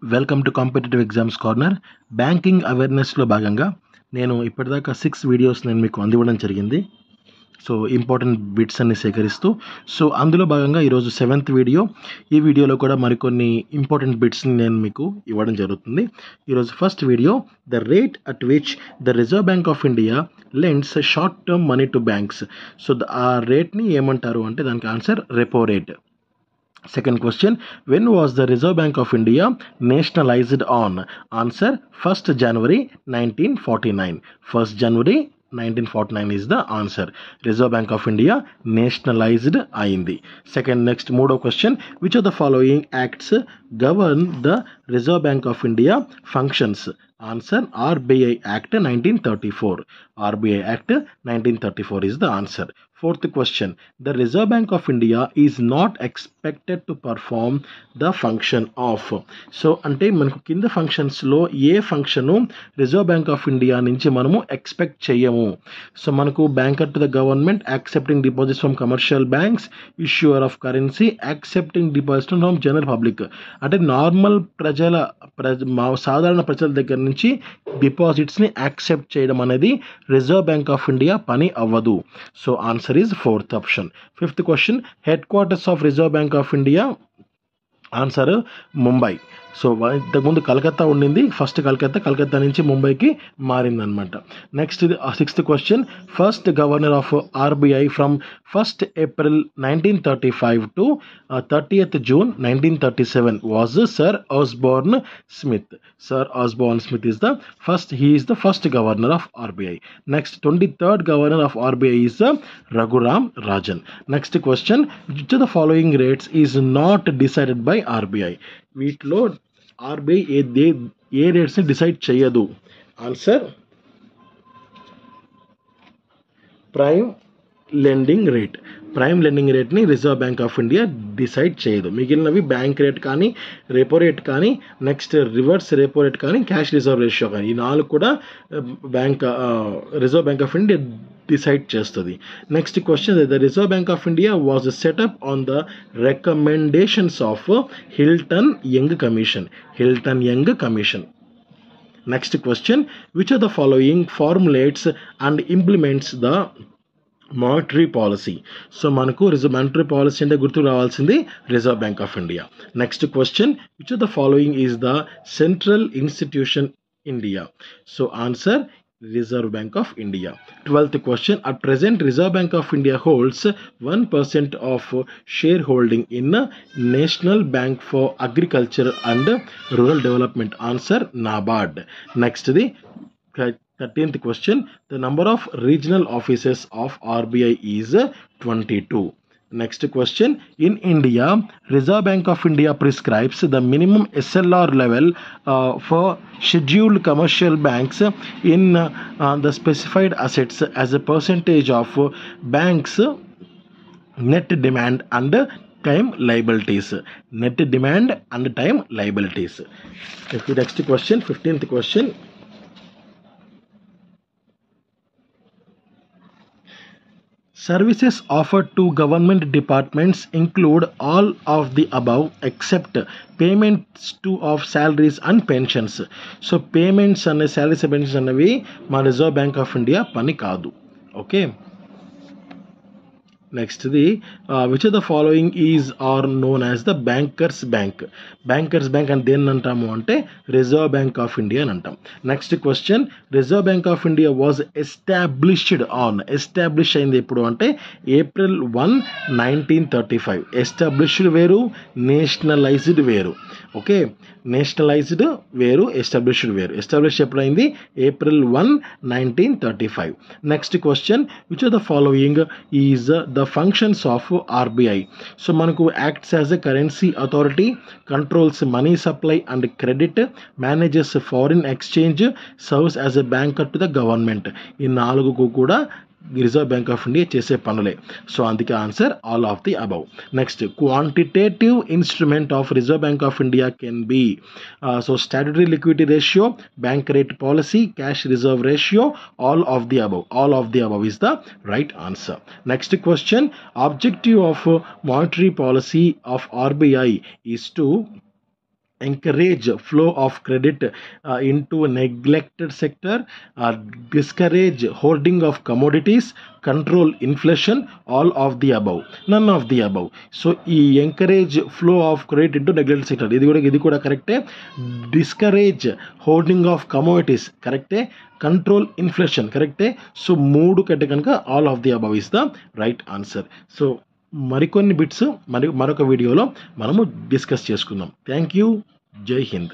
Welcome to competitive exams corner. Banking అవేర్నెస్లో భాగంగా నేను ఇప్పటిదాకా 6 వీడియోస్ నేను మీకు అందివ్వడం జరిగింది. సో ఇంపార్టెంట్ బిట్స్ అన్ని సేకరిస్తూ అందులో భాగంగా ఈరోజు 7th వీడియో. ఈ వీడియోలో కూడా మరికొన్ని ఇంపార్టెంట్ బిట్స్ని నేను మీకు ఇవ్వడం జరుగుతుంది. ఈరోజు first video, the rate at which the Reserve Bank of India lends short term money to banks. So ఆ రేట్ని ఏమంటారు అంటే దానికి answer repo rate. Second question, when was the Reserve Bank of India nationalized on? Answer, 1st January 1949. 1st January 1949 is the answer. Reserve Bank of India nationalized అయింది. Next మూడో question, which of the following acts govern the Reserve Bank of India functions? Answer, RBI Act 1934. RBI Act 1934 is the answer. Fourth question, the Reserve Bank of India is not expected to perform the function of. So అంటే మనకు కింద ఫంక్షన్స్లో ఏ function Reserve Bank of India నుంచి మనము expect చేయము. So మనకు banker to the government, accepting deposits from commercial banks, issuer of currency, accepting deposits from general public. అంటే నార్మల్ సాధారణ ప్రజల దగ్గర నుంచి డిపాజిట్స్ని యాక్సెప్ట్ చేయడం అనేది రిజర్వ్ బ్యాంక్ ఆఫ్ ఇండియా పని అవ్వదు. So answer is 4th option. 5th question, headquarters of Reserve Bank of India. Answer, Mumbai. So ఇంతకుముందు కలకత్తా ఉండింది, ఫస్ట్ కలకత్తా నుంచి ముంబైకి మారిందనమాట. Next 6th question, first governor of RBI from 1st April 1935 to 30th June 1937 was Sir Osborne Smith. Sir Osborne Smith is the first, he is the first governor of RBI. Next 23rd governor of RBI is Raghuram Rajan. Next question, which of the following rates is not decided by RBI? వీటిలో RBI ఏ రేట్స్ని decide చేయదు. Answer, prime lending rate. Prime lending రేట్ని Reserve Bank of India decide చేయదు. మిగిలినవి bank rate కానీ, repo rate కానీ, next reverse repo rate కానీ, క్యాష్ రిజర్వ్ రేషియో కానీ, ఈ 4 కూడా Reserve Bank of India decide చేస్తుంది. Next question, the Reserve Bank of India was set up on the recommendations of Hilton Young commission. Hilton Young commission. Next question, which are the following formulates and implements the monetary policy. So మనకు monetary policy అంటే గుర్తు రావాల్సింది Reserve Bank of India. Next question, which of the following is the central institution India. So answer, Reserve Bank of India. 12th question, at present Reserve Bank of India holds 1% of shareholding in National Bank for Agriculture and Rural Development. Answer, NABARD. Next, the 13th question, the number of regional offices of RBI is 22. Next question, in India, Reserve Bank of India prescribes the minimum SLR level for scheduled commercial banks in the specified assets as a percentage of banks' net demand and time liabilities. Net demand and time liabilities. Next question, 15th question. Services offered to government departments include all of the above except payments of salaries and pensions. So payments and salaries and pensions అనేవి మా reserve Bank of India పని కాదు. Okay. Next the which of the following is are known as the bankers bank. Bankers bank అని దేన్ని అంటాము అంటే reserve Bank of India అని అంటాం. Next question, Reserve Bank of India was establish అయింది ఎప్పుడు అంటే April 1, 1935. ఎస్టాబ్లిష్డ్ వేరు, నేషనలైజ్డ్ వేరు. ఓకే, నేషనలైజ్డ్ వేరు, ఎస్టాబ్లిష్డ్ వేరు. ఎస్టాబ్లిష్ ఎప్పుడైంది? April 1, 1935. Next question, which of the following is the functions of RBI. So మనకు acts as a currency authority, controls money supply and credit, manages foreign exchange, serves as a banker to the government. ఈ 4 కూడా Reserve Bank of India చేసే పనులే. So అందుకే answer all of the above. Next, quantitative instrument of Reserve Bank of India can be so statutory liquidity ratio, bank rate policy, cash reserve ratio, all of the above. All of the above is the right answer. Next question, objective of monetary policy of RBI is to encourage flow of credit into a neglected sector, discourage hoarding of commodities, control inflation, all of the above, none of the above. So ఈ encourage flow of credit into neglected sector ఇది కూడా కరెక్టే. Discourage hoarding of commodities కరెక్టే. Control inflation కరెక్టే. So 3 కంటే కనుక all of the above is the right answer. So మరికొన్ని bits మరొక వీడియోలో మనము డిస్కస్ చేసుకుందాం. Thank you. జై హింద్.